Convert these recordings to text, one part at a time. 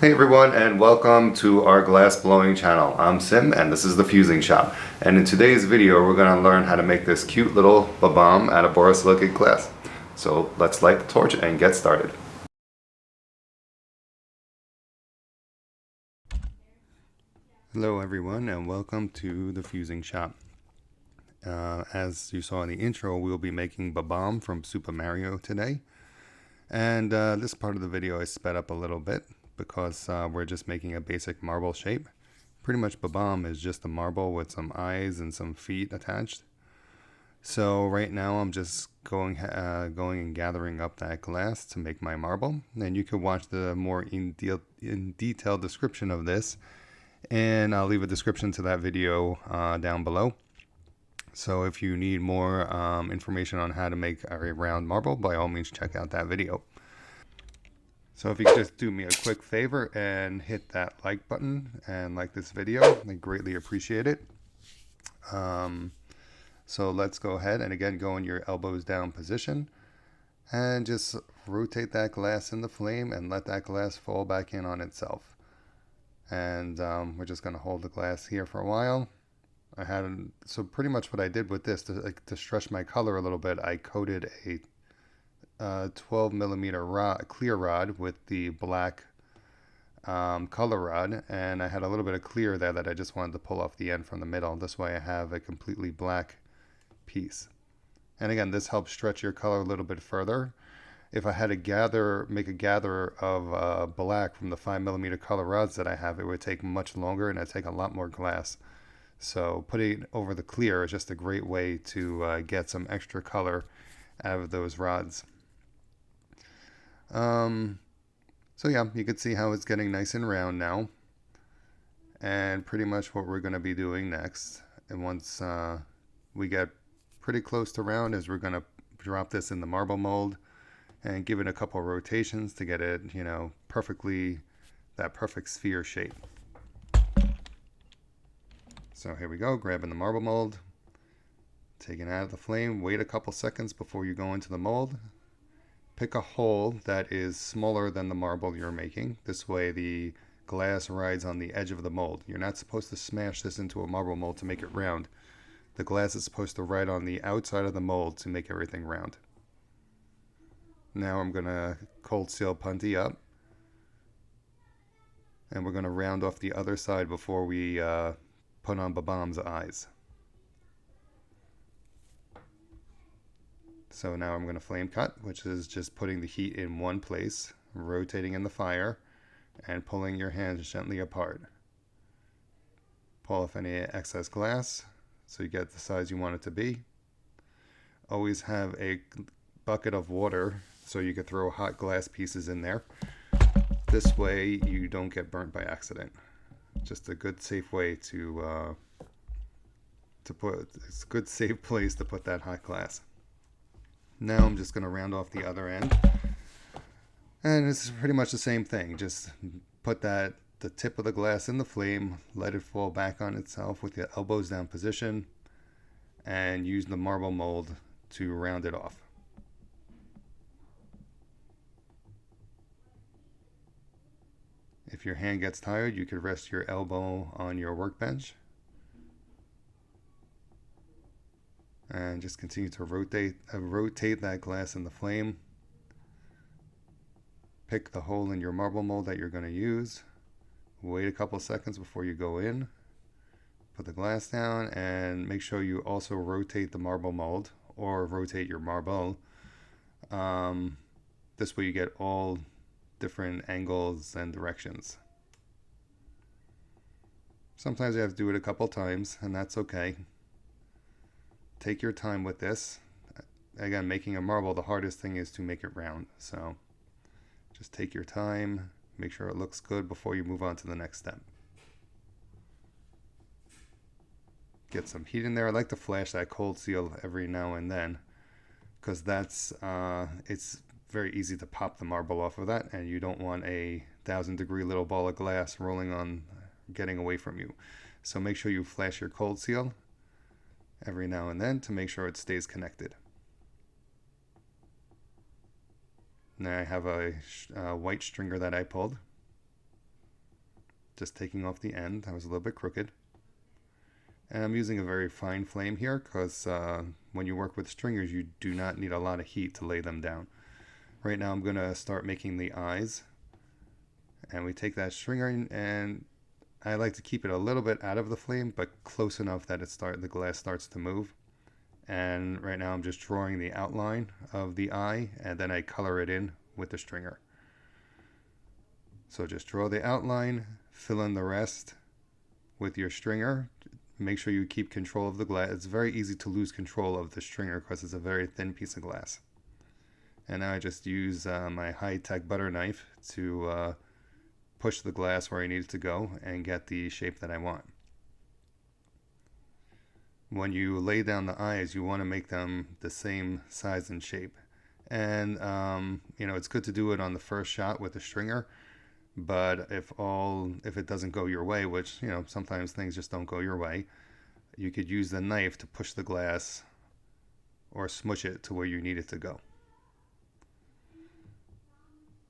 Hey everyone, and welcome to our glass blowing channel. I'm Sim and this is the Fusing Shop. And in today's video we're going to learn how to make this cute little Bob-Omb out of borosilicate glass. So let's light the torch and get started. Hello everyone and welcome to the Fusing Shop. As you saw in the intro, we'll be making Bob-Omb from Super Mario today. And this part of the video is sped up a little bit because we're just making a basic marble shape. Pretty much Bob-Omb is just a marble with some eyes and some feet attached. So right now I'm just going and gathering up that glass to make my marble. And you can watch the more in detailed description of this, and I'll leave a description to that video down below. So if you need more information on how to make a round marble, by all means check out that video. So if you could just do me a quick favor and hit that like button and like this video, I greatly appreciate it. So let's go ahead and again go in your elbows down position and just rotate that glass in the flame and let that glass fall back in on itself. And we're just going to hold the glass here for a while. So pretty much what I did with this to stretch my color a little bit, I coated a 12 millimeter clear rod with the black color rod, and I had a little bit of clear there that I just wanted to pull off the end from the middle. This way I have a completely black piece. And again, this helps stretch your color a little bit further. If I had to make a gather of black from the 5 millimeter color rods that I have, it would take much longer and I'd take a lot more glass. So putting it over the clear is just a great way to get some extra color out of those rods. So yeah, you can see how it's getting nice and round now. And pretty much what we're going to be doing next, and once we get pretty close to round, is we're going to drop this in the marble mold and give it a couple of rotations to get it, that perfect sphere shape. So here we go, grabbing the marble mold, taking it out of the flame, wait a couple seconds before you go into the mold. Pick a hole that is smaller than the marble you're making. This way the glass rides on the edge of the mold. You're not supposed to smash this into a marble mold to make it round. The glass is supposed to ride on the outside of the mold to make everything round. Now I'm going to cold seal putty up. And we're going to round off the other side before we put on Bob-Omb's eyes. So now I'm going to flame cut, which is just putting the heat in one place, rotating in the fire, and pulling your hands gently apart. Pull off any excess glass so you get the size you want it to be. Always have a bucket of water so you can throw hot glass pieces in there. This way you don't get burnt by accident. Just a good safe way to put, it's a good safe place to put that hot glass. Now I'm just going to round off the other end, and this is pretty much the same thing. Just put the tip of the glass in the flame, let it fall back on itself with your elbows down position, and use the marble mold to round it off. If your hand gets tired, you could rest your elbow on your workbench and just continue to rotate that glass in the flame. Pick the hole in your marble mold that you're going to use. Wait a couple seconds before you go in. Put the glass down and make sure you also rotate the marble mold or rotate your marble. This way you get all different angles and directions. Sometimes you have to do it a couple times, and that's okay. Take your time with this. Again, making a marble, the hardest thing is to make it round. So just take your time, make sure it looks good before you move on to the next step. Get some heat in there. I like to flash that cold seal every now and then because it's very easy to pop the marble off of that, and you don't want a 1,000-degree little ball of glass rolling on, getting away from you. So make sure you flash your cold seal every now and then to make sure it stays connected. Now I have a white stringer that I pulled. just taking off the end. That was a little bit crooked. And I'm using a very fine flame here because when you work with stringers, you do not need a lot of heat to lay them down. Right now I'm going to start making the eyes. And we take that stringer and I like to keep it a little bit out of the flame, but close enough that the glass starts to move. And right now I'm just drawing the outline of the eye, and then I color it in with the stringer. So just draw the outline, fill in the rest with your stringer. Make sure you keep control of the glass. It's very easy to lose control of the stringer because it's a very thin piece of glass. And now I just use my high-tech butter knife to push the glass where I need it to go and get the shape that I want. When you lay down the eyes, you want to make them the same size and shape. And it's good to do it on the first shot with the stringer, but if it doesn't go your way, which sometimes things just don't go your way, you could use the knife to push the glass or smush it to where you need it to go.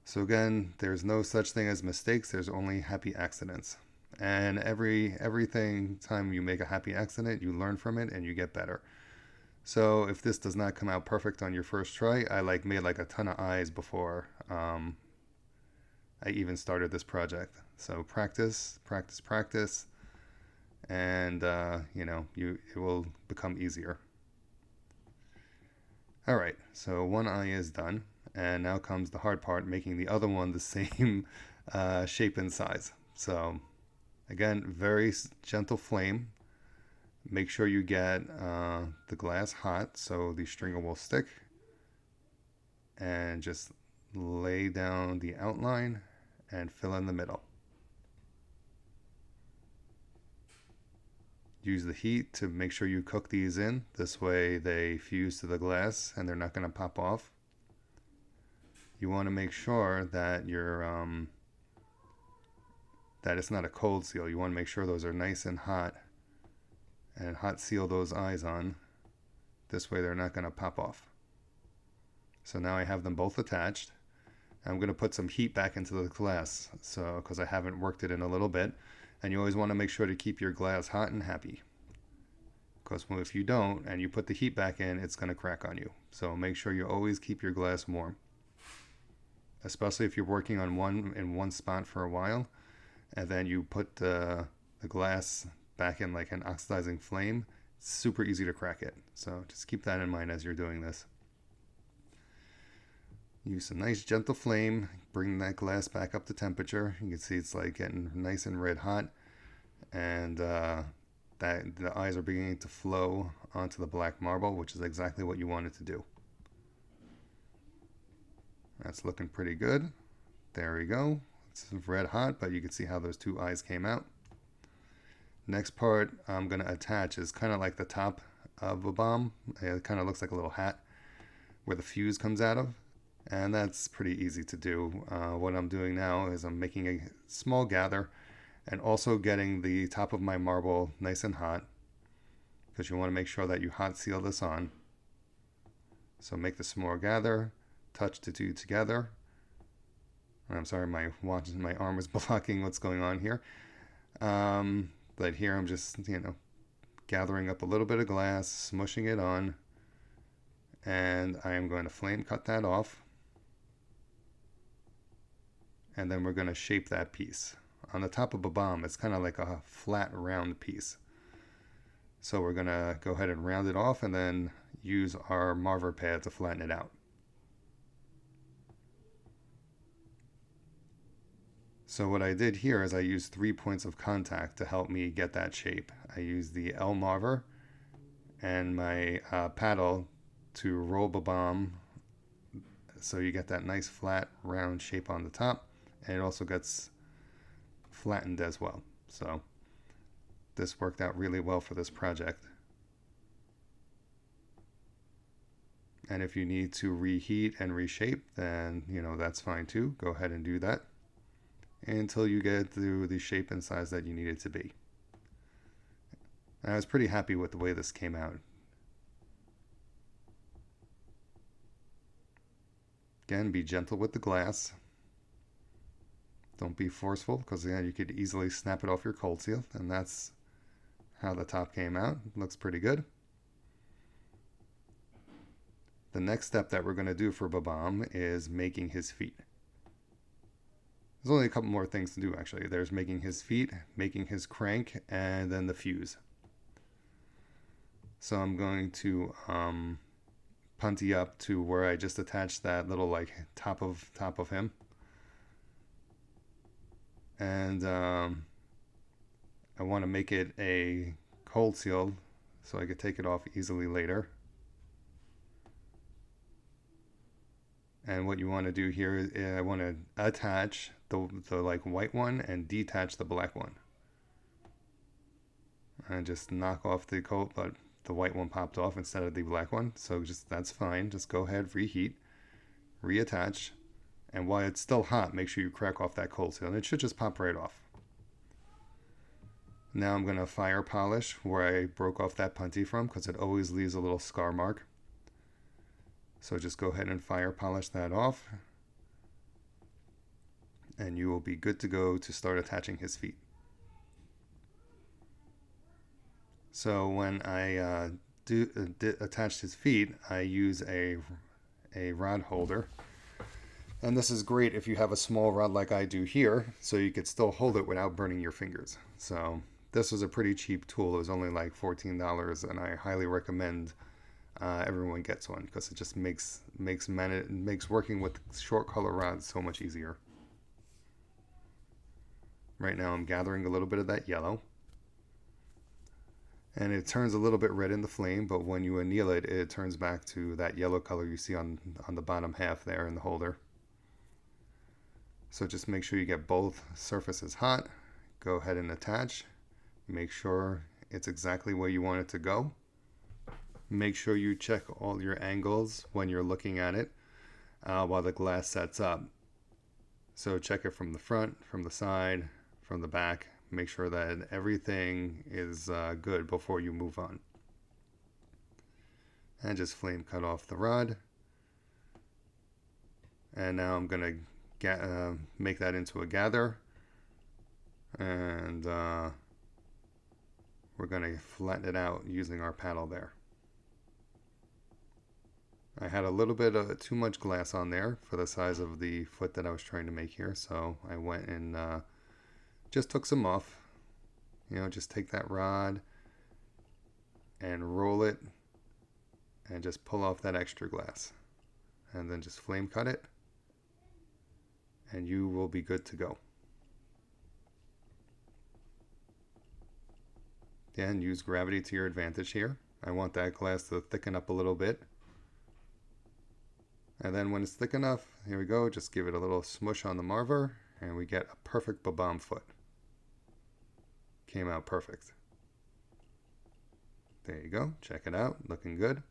So again, there's no such thing as mistakes, there's only happy accidents. And everything time you make a happy accident, you learn from it and you get better. So if this does not come out perfect on your first try, I made a ton of eyes before I even started this project. So practice, practice, practice, and it will become easier. All right, so one eye is done, and now comes the hard part, making the other one the same shape and size. So again, very gentle flame. Make sure you get the glass hot so the stringer will stick. And just lay down the outline and fill in the middle. Use the heat to make sure you cook these in. This way they fuse to the glass and they're not going to pop off. You want to make sure that that it's not a cold seal. You want to make sure those are nice and hot seal those eyes on. This way they're not going to pop off. So now I have them both attached. I'm going to put some heat back into the glass because I haven't worked it in a little bit. And you always want to make sure to keep your glass hot and happy. Because if you don't and you put the heat back in, it's going to crack on you. So make sure you always keep your glass warm. Especially if you're working on one spot for a while. And then you put the glass back in an oxidizing flame. It's super easy to crack it. So just keep that in mind as you're doing this. Use a nice gentle flame, bring that glass back up to temperature. You can see it's getting nice and red hot, and that the eyes are beginning to flow onto the black marble, which is exactly what you want it to do. That's looking pretty good. There we go. It's red hot, but you can see how those two eyes came out. Next part I'm going to attach is kind of like the top of a bomb. It kind of looks like a little hat where the fuse comes out of. And that's pretty easy to do. What I'm doing now is I'm making a small gather and also getting the top of my marble nice and hot, because you want to make sure that you hot seal this on. So make the small gather, touch the two together. I'm sorry, my arm is blocking what's going on here. But here I'm just, gathering up a little bit of glass, smushing it on, and I am going to flame cut that off. And then we're going to shape that piece. On the top of a bomb, it's kind of like a flat, round piece. So we're going to go ahead and round it off and then use our marver pad to flatten it out. So what I did here is I used 3 points of contact to help me get that shape. I used the L marver and my paddle to roll the bomb so you get that nice flat round shape on the top, and it also gets flattened as well. So this worked out really well for this project. And if you need to reheat and reshape, then that's fine too. Go ahead and do that until you get to the shape and size that you need it to be. I was pretty happy with the way this came out. Again, be gentle with the glass. Don't be forceful, because again, you could easily snap it off your cold seal, and that's how the top came out. Looks pretty good. The next step that we're going to do for Bob-Omb is making his feet. There's only a couple more things to do, actually. There's making his feet, making his crank, and then the fuse. So I'm going to punty up to where I just attached that little like top of him. And I want to make it a cold seal so I could take it off easily later. And what you want to do here is I want to attach the like white one and detach the black one. And just knock off the coat, but the white one popped off instead of the black one. So just that's fine. Just go ahead, reheat, reattach. And while it's still hot, make sure you crack off that cold seal. And it should just pop right off. Now I'm going to fire polish where I broke off that punty from, because it always leaves a little scar mark. So just go ahead and fire polish that off. And you will be good to go to start attaching his feet. So when I attach his feet, I use a rod holder. And this is great if you have a small rod like I do here, so you could still hold it without burning your fingers. So this was a pretty cheap tool. It was only like $14, and I highly recommend everyone gets one, because it just makes working with short color rods so much easier. Right now I'm gathering a little bit of that yellow. And it turns a little bit red in the flame, but when you anneal it, it turns back to that yellow color you see on the bottom half there in the holder. So just make sure you get both surfaces hot. Go ahead and attach. Make sure it's exactly where you want it to go. Make sure you check all your angles when you're looking at it while the glass sets up. So check it from the front, from the side, from the back. Make sure that everything is good before you move on. And just flame cut off the rod. And now I'm going to make that into a gather. And we're going to flatten it out using our paddle there. I had a little bit of too much glass on there for the size of the foot that I was trying to make here. So I went and just took some off. You know, just take that rod and roll it and just pull off that extra glass. And then just flame cut it. And you will be good to go. Again, use gravity to your advantage here. I want that glass to thicken up a little bit. And then when it's thick enough, here we go, just give it a little smush on the marver, and we get a perfect Bob-Omb foot. Came out perfect. There you go, check it out, looking good.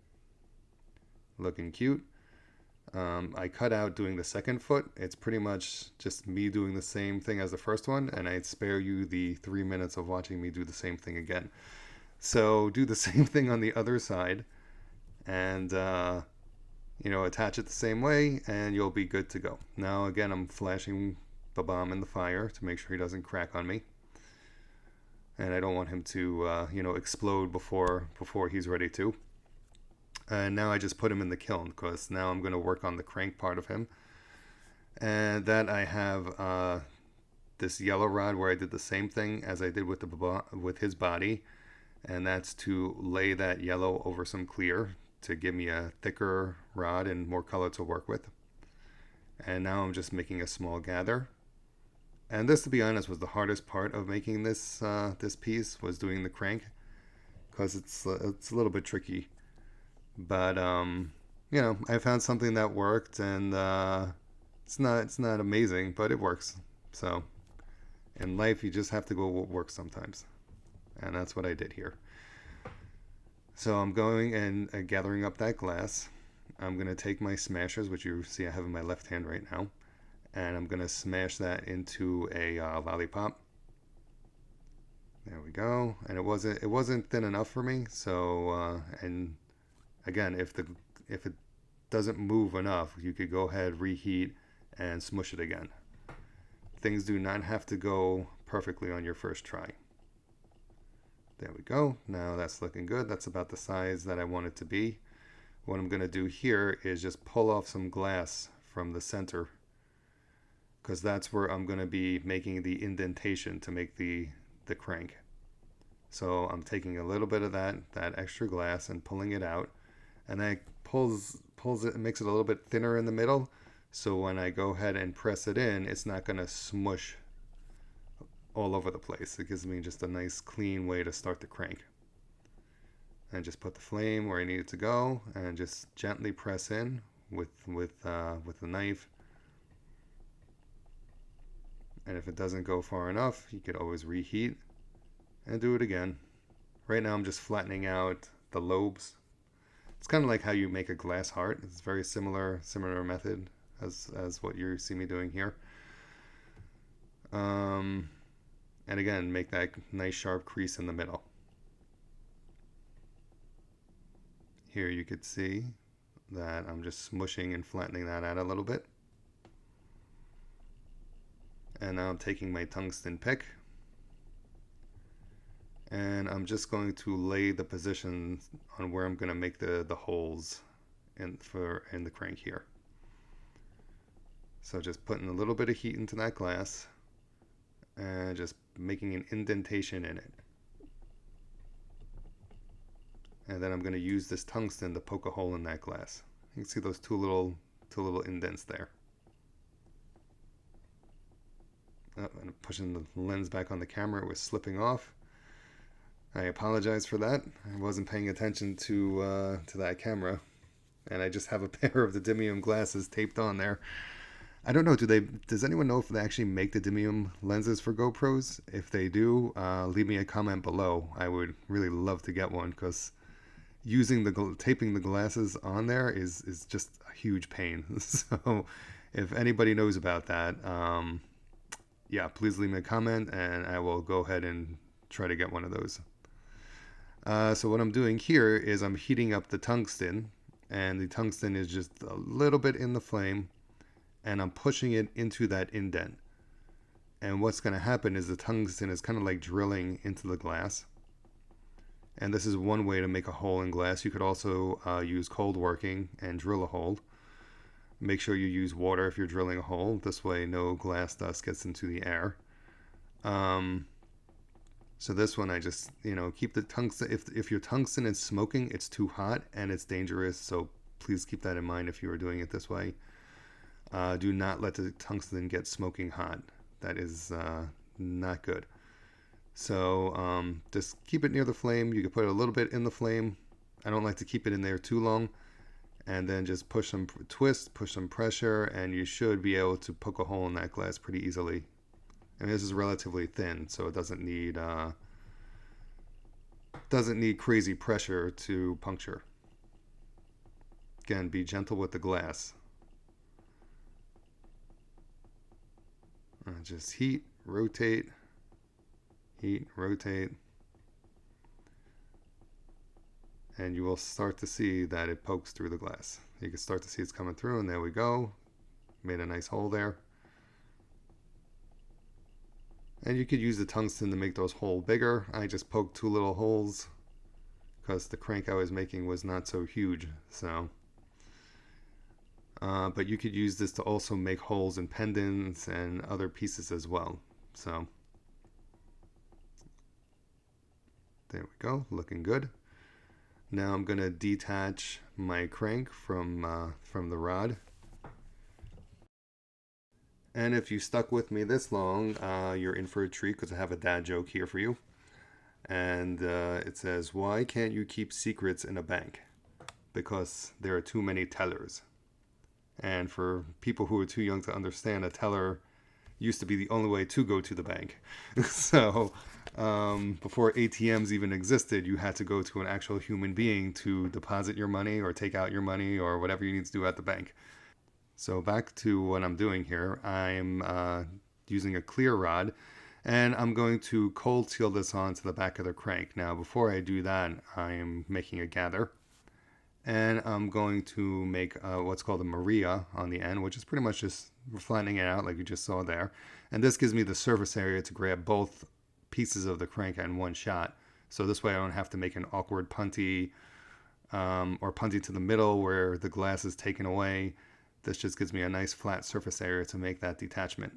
Looking cute. I cut out doing the second foot. It's pretty much just me doing the same thing as the first one, and I'd spare you the 3 minutes of watching me do the same thing again. So do the same thing on the other side, and attach it the same way, and you'll be good to go. Now again, I'm flashing Bob-Omb in the fire to make sure he doesn't crack on me, and I don't want him to explode before he's ready to. And now I just put him in the kiln, because now I'm going to work on the crank part of him. And that I have this yellow rod where I did the same thing as I did with his body. And that's to lay that yellow over some clear to give me a thicker rod and more color to work with. And now I'm just making a small gather. And this, to be honest, was the hardest part of making this piece, was doing the crank, because it's a little bit tricky. But I found something that worked, and it's not amazing, but it works. So in life, you just have to go what works sometimes, and that's what I did here. So I'm going and gathering up that glass. I'm going to take my smashers, which you see I have in my left hand right now, and I'm going to smash that into a lollipop. There we go. And it wasn't thin enough for me, so and again, if it doesn't move enough, you could go ahead, reheat, and smush it again. things do not have to go perfectly on your first try. There we go. Now that's looking good. That's about the size that I want it to be. What I'm going to do here is just pull off some glass from the center, because that's where I'm going to be making the indentation to make the crank. So I'm taking a little bit of that extra glass and pulling it out, and that pulls it and makes it a little bit thinner in the middle. So when I go ahead and press it in, it's not going to smush all over the place. It gives me just a nice clean way to start the crank. And just put the flame where I need it to go, and just gently press in with the knife. And if it doesn't go far enough, you could always reheat and do it again. Right now I'm just flattening out the lobes. It's kind of like how you make a glass heart. It's a very similar method as what you see me doing here. And again, make that nice sharp crease in the middle. Here you could see that I'm just smushing and flattening that out a little bit. And now I'm taking my tungsten pick, and I'm just going to lay the position on where I'm going to make the holes in the crank here. So just putting a little bit of heat into that glass and just making an indentation in it. And then I'm going to use this tungsten to poke a hole in that glass. You can see those two little indents there. Oh, and I'm pushing the lens back on the camera. It was slipping off. I apologize for that. I wasn't paying attention to that camera, and I just have a pair of the Dimium glasses taped on there. I don't know. Does anyone know if they actually make the Dimium lenses for GoPros? If they do, leave me a comment below. I would really love to get one, because taping the glasses on there is just a huge pain. So if anybody knows about that, yeah, please leave me a comment and I will go ahead and try to get one of those. So what I'm doing here is I'm heating up the tungsten, and the tungsten is just a little bit in the flame, and I'm pushing it into that indent. And what's going to happen is the tungsten is kind of like drilling into the glass. And this is one way to make a hole in glass. You could also use cold working and drill a hole. Make sure you use water if you're drilling a hole. This way no glass dust gets into the air. So this one I just, keep the tungsten. If your tungsten is smoking, it's too hot and it's dangerous. So please keep that in mind if you are doing it this way. Do not let the tungsten get smoking hot. That is not good. So just keep it near the flame. You can put a little bit in the flame. I don't like to keep it in there too long. And then just push some pressure, and you should be able to poke a hole in that glass pretty easily. And this is relatively thin, so it doesn't need crazy pressure to puncture. Again, be gentle with the glass. Just heat, rotate. And you will start to see that it pokes through the glass. You can start to see it's coming through, and there we go. Made a nice hole there. And you could use the tungsten to make those holes bigger. I just poked 2 little holes because the crank I was making was not so huge. So, but you could use this to also make holes in pendants and other pieces as well. So there we go, looking good. Now I'm going to detach my crank from the rod. And if you stuck with me this long, you're in for a treat, because I have a dad joke here for you. And it says, "Why can't you keep secrets in a bank? Because there are too many tellers." And for people who are too young to understand, a teller used to be the only way to go to the bank. So before ATMs even existed, you had to go to an actual human being to deposit your money or take out your money or whatever you need to do at the bank. So back to what I'm doing here. I'm using a clear rod, and I'm going to cold seal this onto the back of the crank. Now, before I do that, I am making a gather. And I'm going to make what's called a Maria on the end, which is pretty much just flattening it out like you just saw there. And this gives me the surface area to grab both pieces of the crank in one shot. So this way I don't have to make an awkward punty or punty to the middle where the glass is taken away. This just gives me a nice flat surface area to make that detachment.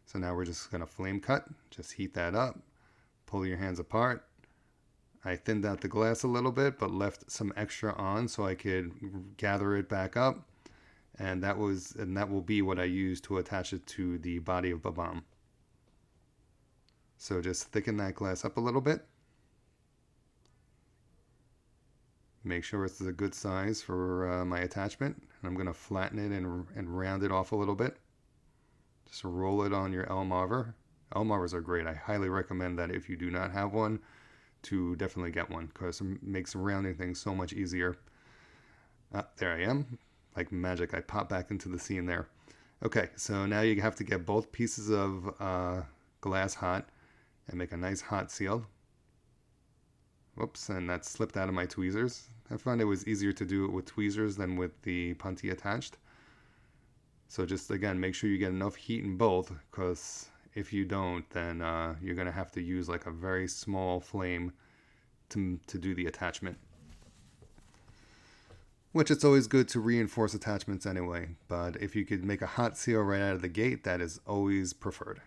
So now we're just going to flame cut. Just heat that up. Pull your hands apart. I thinned out the glass a little bit, but left some extra on so I could gather it back up. And that will be what I use to attach it to the body of Bob-Omb. So just thicken that glass up a little bit. Make sure it's a good size for my attachment. And I'm going to flatten it and round it off a little bit. Just roll it on your Elmarver. Elmarvers are great. I highly recommend that if you do not have one, to definitely get one, because it makes rounding things so much easier. There I am. Like magic, I pop back into the scene there. Okay, so now you have to get both pieces of glass hot and make a nice hot seal. Whoops, and that slipped out of my tweezers. I found it was easier to do it with tweezers than with the punty attached. So just, again, make sure you get enough heat in both, because if you don't, then you're going to have to use like a very small flame to do the attachment. Which it's always good to reinforce attachments anyway, but if you could make a hot seal right out of the gate, that is always preferred.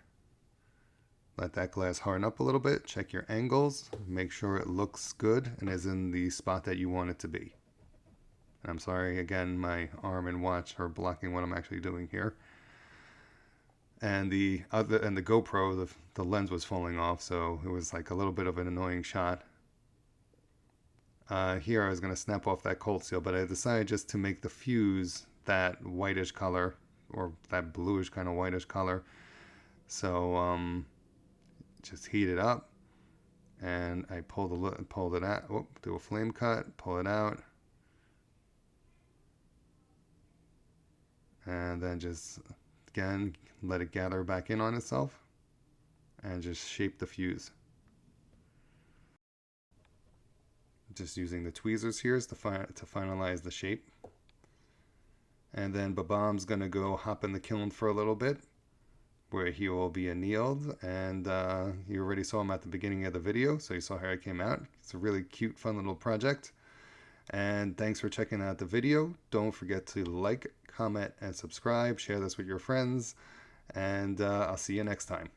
Let that glass harden up a little bit, check your angles, make sure it looks good and is in the spot that you want it to be. I'm sorry, again, my arm and watch are blocking what I'm actually doing here. And the GoPro, the lens was falling off, so it was like a little bit of an annoying shot. Here I was going to snap off that cold seal, but I decided just to make the fuse that whitish color, or that bluish kind of whitish color. So just heat it up, and I pulled it out. Do a flame cut, pull it out, and then just again let it gather back in on itself, and just shape the fuse. Just using the tweezers here to finalize the shape. And then Bob-Omb's going to go hop in the kiln for a little bit, where he will be annealed. And you already saw him at the beginning of the video, so you saw how it came out. It's a really cute, fun little project. And thanks for checking out the video. Don't forget to like, comment, and subscribe. Share this with your friends. And I'll see you next time.